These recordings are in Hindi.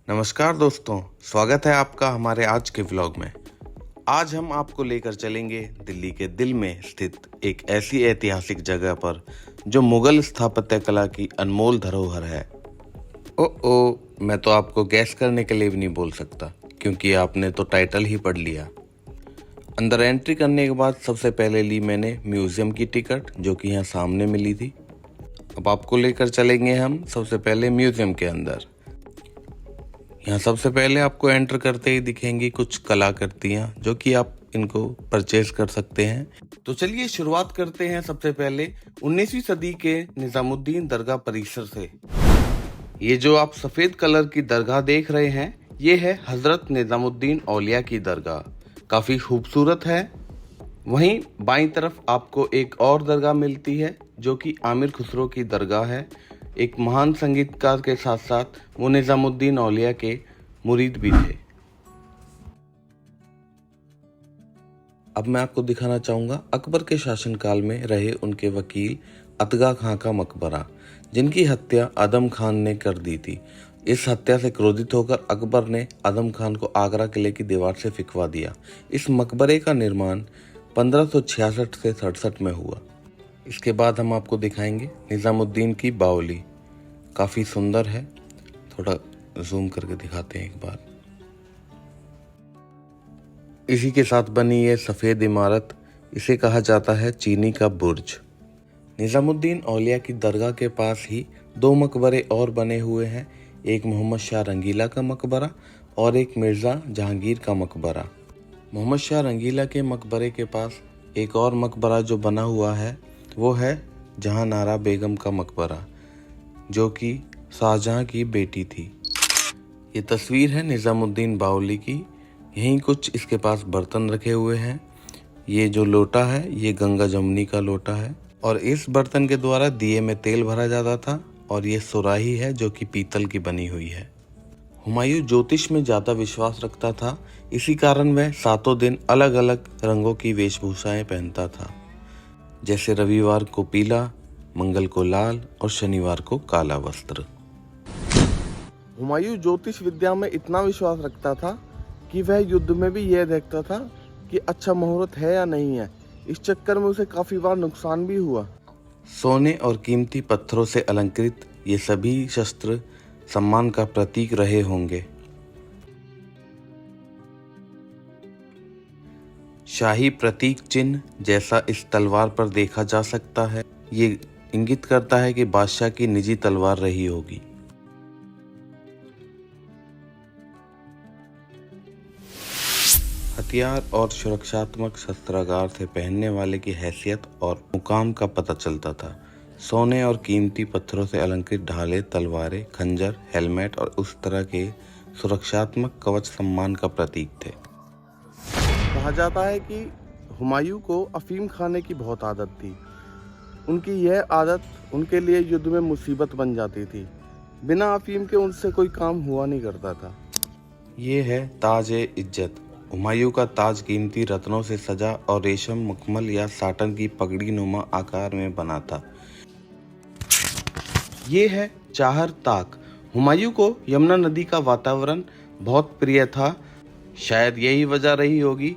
नमस्कार दोस्तों, स्वागत है आपका हमारे आज के व्लॉग में। आज हम आपको लेकर चलेंगे दिल्ली के दिल में स्थित एक ऐसी ऐतिहासिक जगह पर जो मुगल स्थापत्य कला की अनमोल धरोहर है। मैं तो आपको गैस करने के लिए भी नहीं बोल सकता क्योंकि आपने तो टाइटल ही पढ़ लिया। अंदर एंट्री करने के बाद सबसे पहले ली मैंने म्यूजियम की टिकट, जो कि यहाँ सामने मिली थी। अब आपको लेकर चलेंगे हम सबसे पहले म्यूजियम के अंदर। यहाँ सबसे पहले आपको एंटर करते ही दिखेंगी कुछ कलाकृतियाँ जो कि आप इनको परचेज कर सकते हैं। तो चलिए शुरुआत करते हैं सबसे पहले 19वीं सदी के निजामुद्दीन दरगाह परिसर से। ये जो आप सफेद कलर की दरगाह देख रहे हैं, ये है हजरत निजामुद्दीन औलिया की दरगाह। काफी खूबसूरत है। वहीं बाईं तरफ आपको एक और दरगाह मिलती है जो कि आमिर खुसरो की दरगाह है। एक महान संगीतकार के साथ साथ वो निजामुद्दीन औलिया के मुरीद भी थे। अब मैं आपको दिखाना चाहूँगा अकबर के शासनकाल में रहे उनके वकील अतगा खां का मकबरा, जिनकी हत्या आदम खान ने कर दी थी। इस हत्या से क्रोधित होकर अकबर ने आदम खान को आगरा किले की दीवार से फिकवा दिया। इस मकबरे का निर्माण 1566 से 67 में हुआ। इसके बाद हम आपको दिखाएंगे निजामुद्दीन की बावली। काफ़ी सुंदर है, थोड़ा जूम करके दिखाते हैं एक बार। इसी के साथ बनी ये सफ़ेद इमारत, इसे कहा जाता है चीनी का बुर्ज। निजामुद्दीन औलिया की दरगाह के पास ही दो मकबरे और बने हुए हैं, एक मोहम्मद शाह रंगीला का मकबरा और एक मिर्ज़ा जहांगीर का मकबरा। मोहम्मद शाह रंगीला के मकबरे के पास एक और मकबरा जो बना हुआ है वो है जहांनारा बेगम का मकबरा, जो कि शाहजहां की बेटी थी। ये तस्वीर है निजामुद्दीन बावली की। यहीं कुछ इसके पास बर्तन रखे हुए हैं। ये जो लोटा है ये गंगा जमुनी का लोटा है और इस बर्तन के द्वारा दिए में तेल भरा जाता था। और ये सुराही है जो कि पीतल की बनी हुई है। हुमायूं ज्योतिष में ज़्यादा विश्वास रखता था, इसी कारण वह 7 दिन अलग अलग रंगों की वेशभूषाएं पहनता था, जैसे रविवार को पीला, मंगल को लाल और शनिवार को काला वस्त्र। हुमायूं ज्योतिष विद्या में इतना विश्वास रखता था कि वह युद्ध में भी यह देखता था कि अच्छा मुहूर्त है या नहीं है। इस चक्कर में उसे काफी बार नुकसान भी हुआ। सोने और कीमती पत्थरों से अलंकृत ये सभी शस्त्र सम्मान का प्रतीक रहे होंगे। शाही प्रतीक चिन्ह जैसा इस तलवार पर देखा जा सकता है। ये इंगित करता है कि बादशाह की निजी तलवार रही होगी। हथियार और सुरक्षात्मक शस्त्रागार से पहनने वाले की हैसियत और मुकाम का पता चलता था। सोने और कीमती पत्थरों से अलंकृत ढाले, तलवारें, खंजर, हेलमेट और उस तरह के सुरक्षात्मक कवच सम्मान का प्रतीक थे। कहा जाता है कि हुमायूं को अफीम खाने की बहुत आदत थी। उनकी यह आदत उनके लिए युद्ध में मुसीबत बन जाती थी। बिना अफीम के उनसे कोई काम हुआ नहीं करता था। ये है ताज-ए-इज्जत। हुमायूं का ताज कीमती रत्नों से सजा और रेशम, मखमल या साटन की पगड़ी नुमा आकार में बना था। ये है चाहर ताक। हुमायूं को यमुना नदी का वातावरण बहुत प्रिय था। शायद यही वजह रही होगी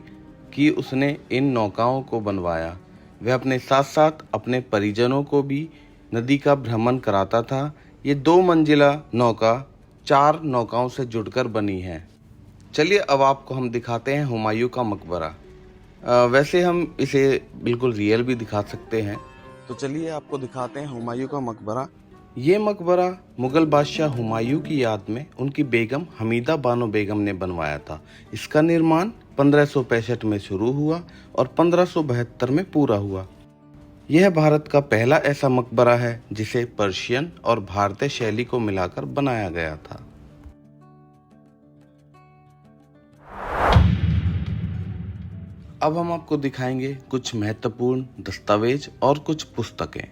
कि उसने इन नौकाओं को बनवाया। वह अपने साथ साथ अपने परिजनों को भी नदी का भ्रमण कराता था। ये 2 मंजिला नौका 4 नौकाओं से जुड़कर बनी है। चलिए अब आपको हम दिखाते हैं हुमायूं का मकबरा। वैसे हम इसे बिल्कुल रियल भी दिखा सकते हैं। तो चलिए आपको दिखाते हैं हुमायूं का मकबरा। ये मकबरा मुगल बादशाह हुमायूं की याद में उनकी बेगम हमीदा बानो बेगम ने बनवाया था। इसका निर्माण 1565 में शुरू हुआ और 1572 में पूरा हुआ। यह भारत का पहला ऐसा मकबरा है जिसे पर्शियन और भारतीय शैली को मिलाकर बनाया गया था। अब हम आपको दिखाएंगे कुछ महत्वपूर्ण दस्तावेज और कुछ पुस्तकें।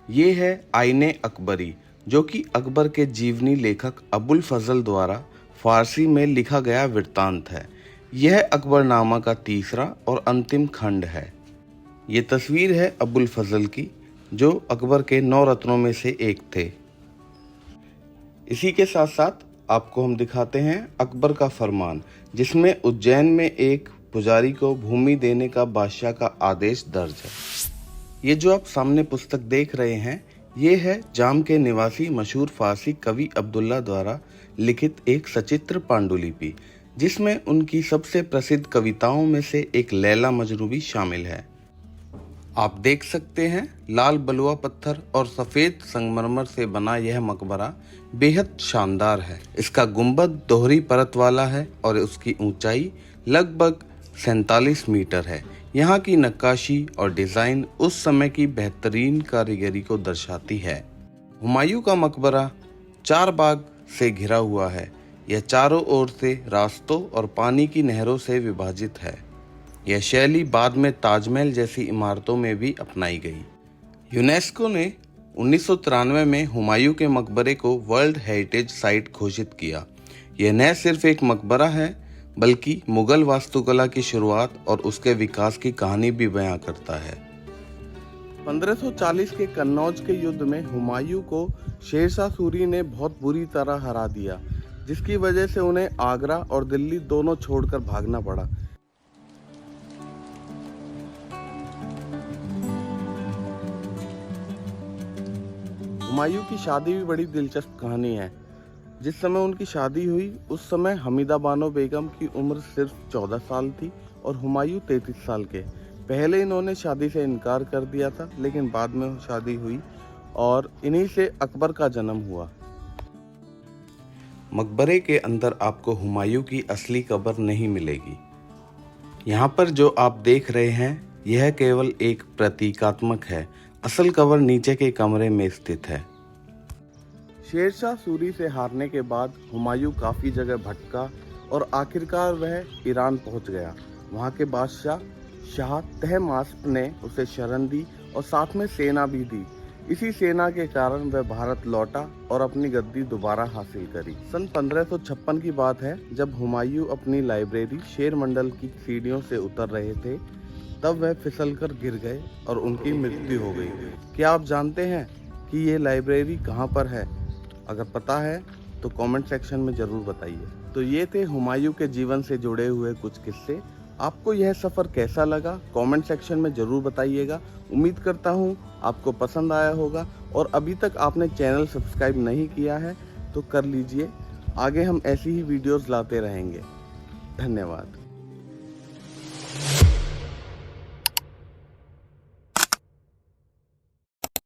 ये है आईने अकबरी, जो कि अकबर के जीवनी लेखक अबुल फजल द्वारा फारसी में लिखा गया वृत्तांत है। यह अकबरनामा का तीसरा और अंतिम खंड है। ये तस्वीर है अबुल फजल की, जो अकबर के 9 रत्नों में से एक थे। इसी के साथ साथ आपको हम दिखाते हैं अकबर का फरमान, जिसमें उज्जैन में एक पुजारी को भूमि देने का बादशाह का आदेश दर्ज है। ये जो आप सामने पुस्तक देख रहे हैं, ये है जाम के निवासी मशहूर फारसी कवि अब्दुल्ला द्वारा लिखित एक सचित्र पांडुलिपि, जिसमें उनकी सबसे प्रसिद्ध कविताओं में से एक लैला मजनू भी शामिल है। आप देख सकते हैं लाल बलुआ पत्थर और सफ़ेद संगमरमर से बना यह मकबरा बेहद शानदार है। इसका गुंबद दोहरी परत वाला है और उसकी ऊंचाई लगभग 47 मीटर है। यहाँ की नक्काशी और डिज़ाइन उस समय की बेहतरीन कारीगरी को दर्शाती है। हुमायूं का मकबरा 4 बाग से घिरा हुआ है। यह चारों ओर से रास्तों और पानी की नहरों से विभाजित है। यह शैली बाद में ताजमहल जैसी इमारतों में भी अपनाई गई। यूनेस्को ने 1993 में हुमायूं के मकबरे को वर्ल्ड हेरिटेज साइट घोषित किया। यह न सिर्फ एक मकबरा है, बल्कि मुगल वास्तुकला की शुरुआत और उसके विकास की कहानी भी बयां करता है। 1540 के कन्नौज के युद्ध में हुमायूं को शेरशाह सूरी ने बहुत बुरी तरह हरा दिया, जिसकी वजह से उन्हें आगरा और दिल्ली दोनों छोड़कर भागना पड़ा। हुमायूं की शादी भी बड़ी दिलचस्प कहानी है। जिस समय उनकी शादी हुई, उस समय हमीदा बानो बेगम की उम्र सिर्फ 14 साल थी और हुमायूं 33 साल के। पहले इन्होंने शादी से इनकार कर दिया था, लेकिन बाद में शादी हुई और इन्हीं से अकबर का जन्म हुआ। मकबरे के अंदर आपको हुमायूं की असली कब्र नहीं मिलेगी। यहाँ पर जो आप देख रहे हैं, यह केवल एक प्रतीकात्मक है। असल कब्र नीचे के कमरे में स्थित है। शेरशाह सूरी से हारने के बाद हुमायूं काफ़ी जगह भटका और आखिरकार वह ईरान पहुंच गया। वहां के बादशाह शाह तहमास्प ने उसे शरण दी और साथ में सेना भी दी। इसी सेना के कारण वह भारत लौटा और अपनी गद्दी दोबारा हासिल करी। सन 1556 की बात है, जब हुमायूं अपनी लाइब्रेरी शेर मंडल की सीढ़ियों से उतर रहे थे, तब वह फिसलकर गिर गए और उनकी मृत्यु हो गई। क्या आप जानते हैं कि ये लाइब्रेरी कहाँ पर है? अगर पता है तो कमेंट सेक्शन में ज़रूर बताइए। तो ये थे हुमायूं के जीवन से जुड़े हुए कुछ किस्से। आपको यह सफ़र कैसा लगा, कमेंट सेक्शन में ज़रूर बताइएगा। उम्मीद करता हूँ आपको पसंद आया होगा, और अभी तक आपने चैनल सब्सक्राइब नहीं किया है तो कर लीजिए। आगे हम ऐसी ही वीडियोज़ लाते रहेंगे। धन्यवाद।